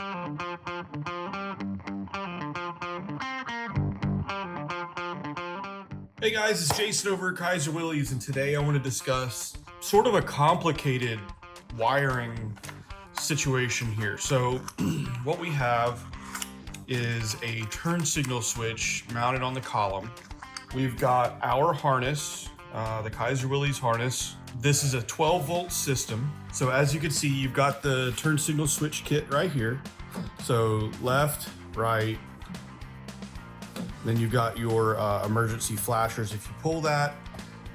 Hey guys, it's Jason over at Kaiser Willys, and today I want to discuss sort of a complicated wiring situation here. So what we have is a turn signal switch mounted on the column. We've got our harness, the Kaiser Willys harness. This is a 12 volt system. So as you can see, you've got the turn signal switch kit right here. So left, right, then you've got your emergency flashers. If you pull that,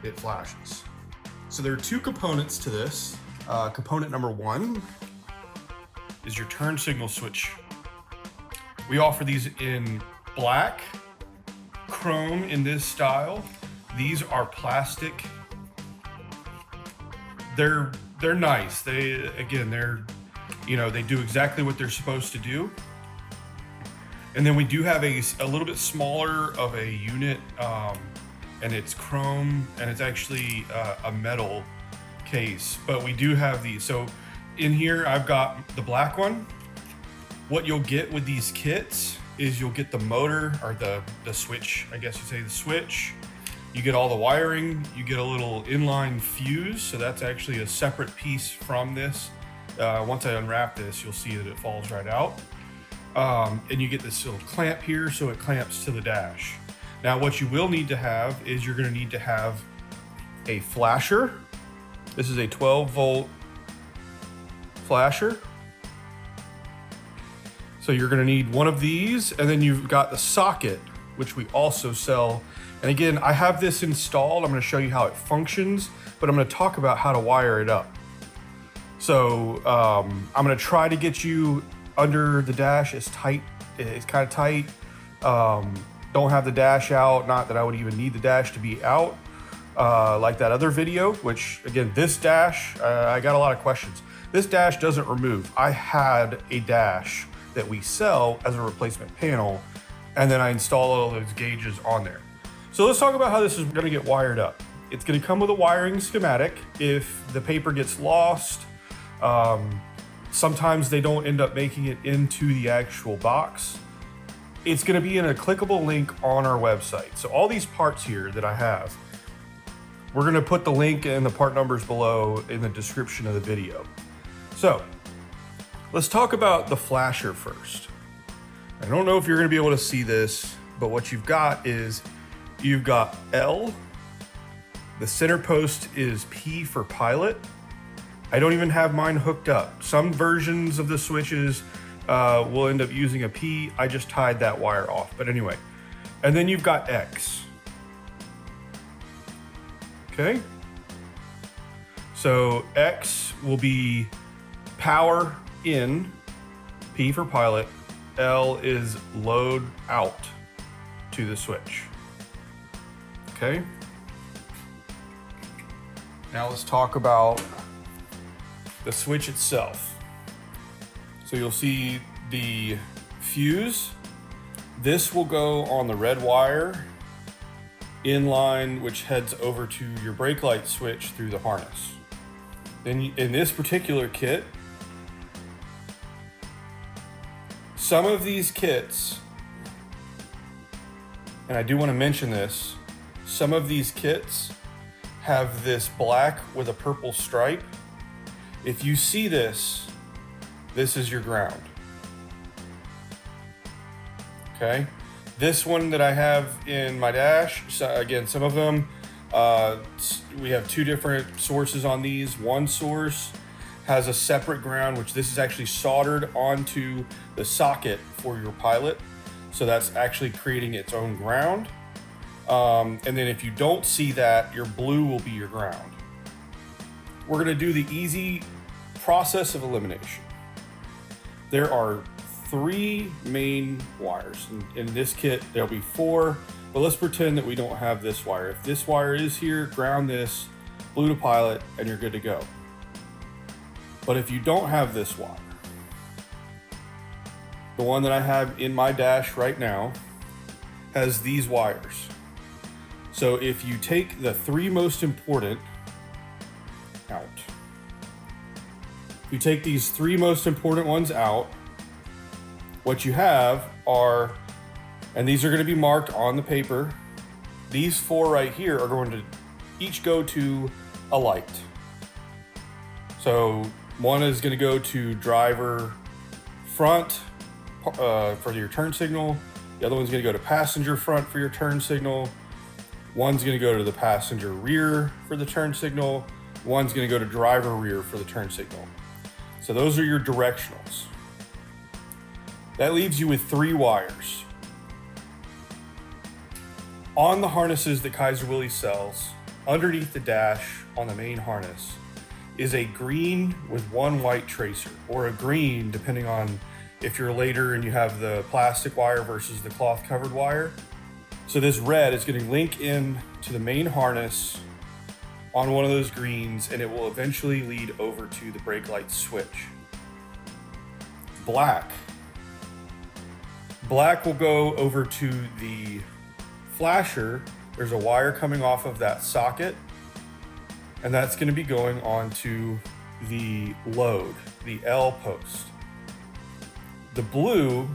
it flashes. So there are two components to this. Component number one is your turn signal switch. We offer these in black, chrome in this style. These are plastic. They're nice. They do exactly what they're supposed to do. And then we do have a little bit smaller of a unit, and it's chrome, and it's actually a metal case, but we do have these. So in here, I've got the black one. What you'll get with these kits is you'll get the motor, or the switch, I guess you say the switch. You get all the wiring, you get a little inline fuse, so that's actually a separate piece from this. Once I unwrap this, you'll see that it falls right out. And you get this little clamp here, so it clamps to the dash. Now what you will need to have is you're going to need to have a flasher. This is a 12 volt flasher. So you're going to need one of these, and then you've got the socket, which we also sell. And again, I have this installed. I'm going to show you how it functions, but I'm going to talk about how to wire it up. So I'm going to try to get you under the dash is tight. It's kind of tight. Don't have the dash out. Not that I would even need the dash to be out like that other video, which again, this dash, I got a lot of questions. This dash doesn't remove. I had a dash that we sell as a replacement panel, and then I install all those gauges on there. So let's talk about how this is gonna get wired up. It's gonna come with a wiring schematic. If the paper gets lost, sometimes they don't end up making it into the actual box. It's gonna be in a clickable link on our website. So all these parts here that I have, we're gonna put the link and the part numbers below in the description of the video. So let's talk about the flasher first. I don't know if you're gonna be able to see this, but what you've got is, you've got L, the center post is P for pilot. I don't even have mine hooked up. Some versions of the switches will end up using a P. I just tied that wire off, but anyway. And then you've got X. Okay. So X will be power in, P for pilot, L is load out to the switch. Okay. Now let's talk about the switch itself. So you'll see the fuse. This will go on the red wire in line, which heads over to your brake light switch through the harness. Then in this particular kit, some of these kits, and I do want to mention this, some of these kits have this black with a purple stripe. If you see this, this is your ground. Okay. This one that I have in my dash, so again, some of them, we have two different sources on these. One source has a separate ground, which this is actually soldered onto the socket for your pilot. So that's actually creating its own ground. And then if you don't see that, your blue will be your ground. We're gonna do the easy process of elimination. There are 3 main wires. In this kit, there'll be 4, but let's pretend that we don't have this wire. If this wire is here, ground this, blue to pilot, and you're good to go. But if you don't have this wire, the one that I have in my dash right now has these wires. So if you take the 3 most important out, if you take these 3 most important ones out, what you have are, and these are going to be marked on the paper, these 4 right here are going to each go to a light. So one is going to go to driver front for your turn signal. The other one's going to go to passenger front for your turn signal. One's going to go to the passenger rear for the turn signal. One's going to go to driver rear for the turn signal. So those are your directionals. That leaves you with 3 wires. On the harnesses that Kaiser Willys sells, underneath the dash on the main harness, is a green with 1 white tracer, or a green depending on if you're later and you have the plastic wire versus the cloth covered wire. So this red is going to link in to the main harness on one of those greens, and it will eventually lead over to the brake light switch. Black will go over to the flasher. There's a wire coming off of that socket, and that's going to be going on to the load, the L post. The blue,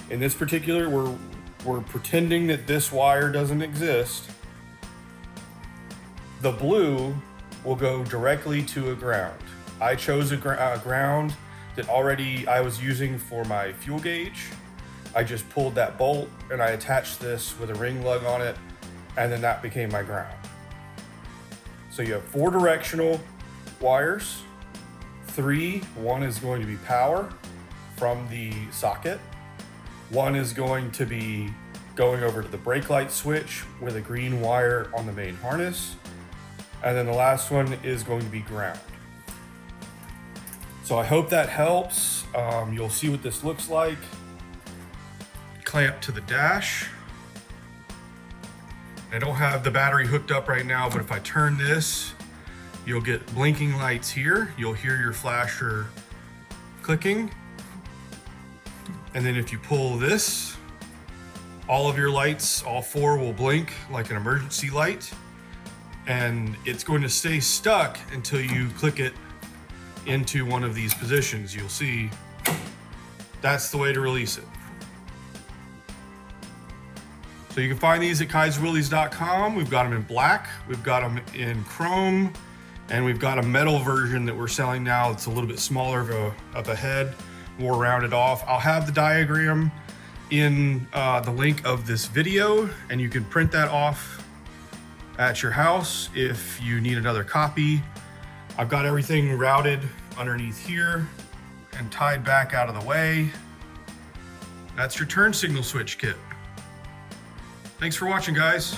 in this particular, we're pretending that this wire doesn't exist. The blue will go directly to a ground. I chose a ground that already I was using for my fuel gauge. I just pulled that bolt and I attached this with a ring lug on it, and then that became my ground. So you have 4 directional wires, 3, one is going to be power from the socket. One is going to be going over to the brake light switch with a green wire on the main harness. And then the last one is going to be ground. So I hope that helps. You'll see what this looks like. Clamp to the dash. I don't have the battery hooked up right now, but if I turn this, you'll get blinking lights here. You'll hear your flasher clicking. And then if you pull this, all of your lights, all 4 will blink like an emergency light. And it's going to stay stuck until you click it into one of these positions. You'll see that's the way to release it. So you can find these at KaiserWillys.com. We've got them in black, we've got them in chrome, and we've got a metal version that we're selling now. It's a little bit smaller of a head, more rounded off. I'll have the diagram in the link of this video, and you can print that off at your house if you need another copy. I've got everything routed underneath here and tied back out of the way. That's your turn signal switch kit. Thanks for watching, guys.